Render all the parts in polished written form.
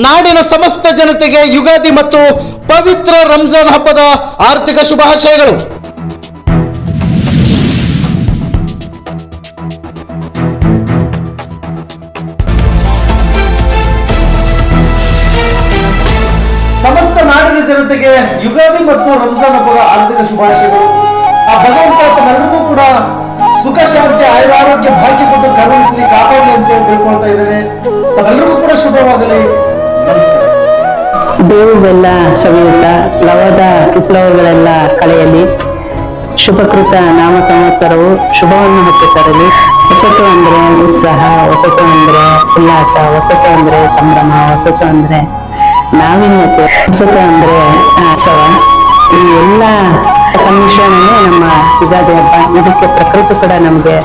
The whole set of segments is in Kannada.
ನಾಡಿನ ಸಮಸ್ತ ಜನತೆಗೆ ಯುಗಾದಿ ಮತ್ತು ಪವಿತ್ರ ರಂಜಾನ್ ಹಬ್ಬದ ಆರ್ಥಿಕ ಶುಭಾಶಯಗಳು. ಸಮಸ್ತ ನಾಡಿನ ಜನತೆಗೆ ಯುಗಾದಿ ಮತ್ತು ರಂಜಾನ್ ಹಬ್ಬದ ಆರ್ಥಿಕ ಶುಭಾಶಯಗಳು. ಆ ಭಗವಂತ ತಮ್ಮೆಲ್ಲರಿಗೂ ಕೂಡ ಸುಖ ಶಾಂತಿ ಆಯುರಾರೋಗ್ಯ ಭಾಗ್ಯ ಕೊಟ್ಟು ಕರುಣಿಸಲಿ, ಕಾಪಾಡಲಿ ಅಂತ ಬೇಡ್ಕೊಳ್ತಾ ಇದ್ದೇನೆ. ತಮ್ಮೆಲ್ಲರಿಗೂ ಕೂಡ ಶುಭವಾಗಲಿ. ನಮಸ್ಕಾರ. ಬೇವುವೆಲ್ಲ ಸವಿಯುತ್ತ ಲವದ ವಿಪ್ಲವಗಳೆಲ್ಲ ಕಳೆಯಲಿ. ಶುಭಕೃತ ನಾಮ ಸಂವತ್ಸರವು ಶುಭವನ್ನು ಹೊತ್ತು ತರಲಿ. ಹೊಸತು ಅಂದ್ರೆ ಉತ್ಸಾಹ, ಹೊಸತು ಅಂದ್ರೆ ಉಲ್ಲಾಸ, ಹೊಸತು ಅಂದ್ರೆ ಸಂಭ್ರಮ, ಹೊಸತು ಅಂದ್ರೆ ನಾವೀನ್ಯತೆ, ಹೊಸತು ಅಂದ್ರೆ ಉತ್ಸವ. ಈ ಎಲ್ಲ ಸಮ್ಮಿಶ್ರಣನೇ ನಮ್ಮ ಯುಗಾದಿ ಹಬ್ಬ. ಇದಕ್ಕೆ ಪ್ರಕೃತಿ ಕೂಡ ನಮ್ಗೆ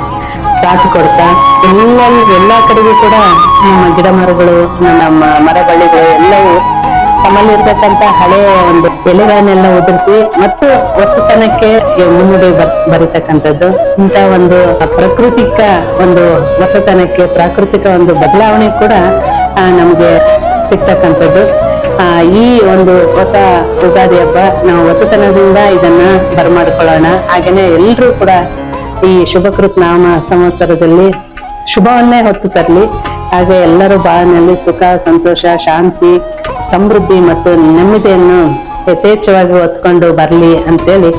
ಸಾಥ್ ಕೊಡ್ತಾ ಎಲ್ಲ ಕಡೆಗೂ ಕೂಡ ನಮ್ಮ ಗಿಡ ಮರಗಳು, ನಮ್ಮ ಮರಬಳ್ಳಿಗಳು ಎಲ್ಲವೂ ತಮ್ಮಲ್ಲಿರ್ತಕ್ಕಂಥ ಹಳೆಯ ಒಂದು ಎಲೆಗಳನ್ನೆಲ್ಲ ಉದುರಿಸಿ ಮತ್ತು ಹೊಸತನಕ್ಕೆ ಮುನ್ನುಡಿ ಬರೀತಕ್ಕಂಥದ್ದು. ಇಂಥ ಒಂದು ಪ್ರಾಕೃತಿಕ ಒಂದು ಹೊಸತನಕ್ಕೆ, ಪ್ರಾಕೃತಿಕ ಒಂದು ಬದಲಾವಣೆ ಕೂಡ ನಮ್ಗೆ ಸಿಗ್ತಕ್ಕಂಥದ್ದು. ಈ ಒಂದು ಹೊಸ ಯುಗಾದಿ ಹಬ್ಬ ನಾವು ಹೊಸತನದಿಂದ ಇದನ್ನ ಬರಮಾಡಿಕೊಳ್ಳೋಣ. ಹಾಗೇನೆ ಎಲ್ರೂ ಕೂಡ ಈ ಶುಭಕೃತ್ ನಾಮ ಸಂವತ್ಸರದಲ್ಲಿ ಶುಭವನ್ನೇ ಹೊತ್ತು ತರಲಿ. ಹಾಗೆ ಎಲ್ಲರೂ ಬಾಳಿನಲ್ಲಿ ಸುಖ, ಸಂತೋಷ, ಶಾಂತಿ, ಸಮೃದ್ಧಿ ಮತ್ತು ನೆಮ್ಮದಿಯನ್ನು ಯಥೇಚ್ಛವಾಗಿ ಹೊತ್ಕೊಂಡು ಬರಲಿ ಅಂತೇಳಿ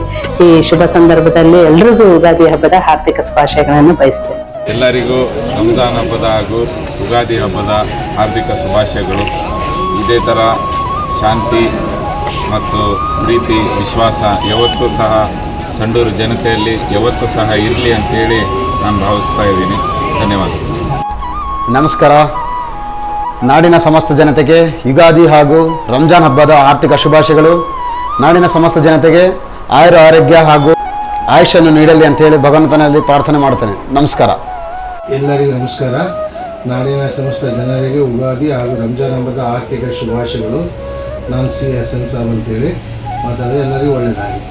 ಈ ಶುಭ ಸಂದರ್ಭದಲ್ಲಿ ಎಲ್ರಿಗೂ ಯುಗಾದಿ ಹಬ್ಬದ ಹಾರ್ದಿಕ ಶುಭಾಶಯಗಳನ್ನು ಬಯಸ್ತೇನೆ. ಎಲ್ಲರಿಗೂ ರಂಜಾನ್ ಹಬ್ಬದ ಹಾಗೂ ಯುಗಾದಿ ಹಬ್ಬದ ಹಾರ್ದಿಕ ಶುಭಾಶಯಗಳು. ಇದೇ ಥರ ಶಾಂತಿ ಮತ್ತು ಪ್ರೀತಿ, ವಿಶ್ವಾಸ ಯಾವತ್ತೂ ಸಹ ಸಂಡೂರು ಜನತೆಯಲ್ಲಿ ಯಾವತ್ತೂ ಸಹ ಇರಲಿ ಅಂತೇಳಿ ನಾನು ಭಾವಿಸ್ತಾ ಇದ್ದೀನಿ. ಧನ್ಯವಾದಗಳು. ನಮಸ್ಕಾರ. ನಾಡಿನ ಸಮಸ್ತ ಜನತೆಗೆ ಯುಗಾದಿ ಹಾಗೂ ರಂಜಾನ್ ಹಬ್ಬದ ಆರ್ಥಿಕ ಶುಭಾಶಯಗಳು. ನಾಡಿನ ಸಮಸ್ತ ಜನತೆಗೆ ಆಯುರ ಆರೋಗ್ಯ ಹಾಗೂ ಆಯುಷನ್ನು ನೀಡಲಿ ಅಂತೇಳಿ ಭಗವಂತನಲ್ಲಿ ಪ್ರಾರ್ಥನೆ ಮಾಡ್ತೇನೆ. ನಮಸ್ಕಾರ. ಎಲ್ಲರಿಗೂ ನಮಸ್ಕಾರ. ನಾಡಿನ ಸಮಸ್ತ ಜನರಿಗೆ ಯುಗಾದಿ ಹಾಗೂ ರಂಜಾನ್ ಹಬ್ಬದ ಆರ್ಥಿಕ ಶುಭಾಶಯಗಳು. ನಾನು CSN ಸಾಬ್ ಅಂತೇಳಿ ಮಾತಾಡಿದ್ರೆ ಎಲ್ಲರಿಗೂ ಒಳ್ಳೆಯದಾಗಿ.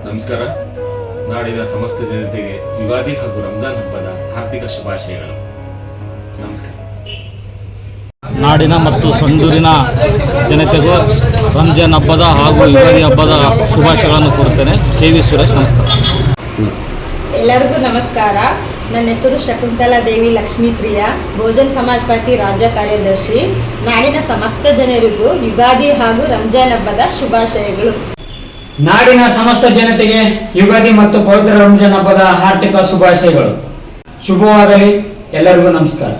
ನಮಸ್ಕಾರ. ನಾಡಿನ ಸಮಸ್ತ ಜನತೆಗೆ ಯುಗಾದಿ ಹಾಗೂ ರಂಜಾನ್ ಹಬ್ಬದ ಹಾರ್ದಿಕ ಶುಭಾಶಯಗಳು. ನಮಸ್ಕಾರ. ನಾಡಿನ ಮತ್ತು ಸಂಡೂರಿನ ಜನತೆಗೂ ರಂಜಾನ್ ಹಬ್ಬದ ಹಾಗೂ ಯುಗಾದಿ ಹಬ್ಬದ ಶುಭಾಶಯಗಳನ್ನು ಕೋರುತ್ತೇನೆ. KV ಸುರೇಶ್. ನಮಸ್ಕಾರ. ಎಲ್ಲರಿಗೂ ನಮಸ್ಕಾರ. ನನ್ನ ಹೆಸರು ಶಕುಂತಲಾ ದೇವಿ ಲಕ್ಷ್ಮೀಪ್ರಿಯ, ಬಹುಜನ್ ಸಮಾಜ್ ಪಾರ್ಟಿ ರಾಜ್ಯ ಕಾರ್ಯದರ್ಶಿ. ನಾಡಿನ ಸಮಸ್ತ ಜನರಿಗೂ ಯುಗಾದಿ ಹಾಗೂ ರಂಜಾನ್ ಹಬ್ಬದ ಶುಭಾಶಯಗಳು. ನಾಡಿನ ಸಮಸ್ತ ಜನತೆಗೆ ಯುಗಾದಿ ಮತ್ತು ಪವಿತ್ರ ರಂಜಾನ್ ಹಬ್ಬದ ಆರ್ಥಿಕ ಶುಭಾಶಯಗಳು. ಶುಭವಾಗಲಿ. ಎಲ್ಲರಿಗೂ ನಮಸ್ಕಾರ.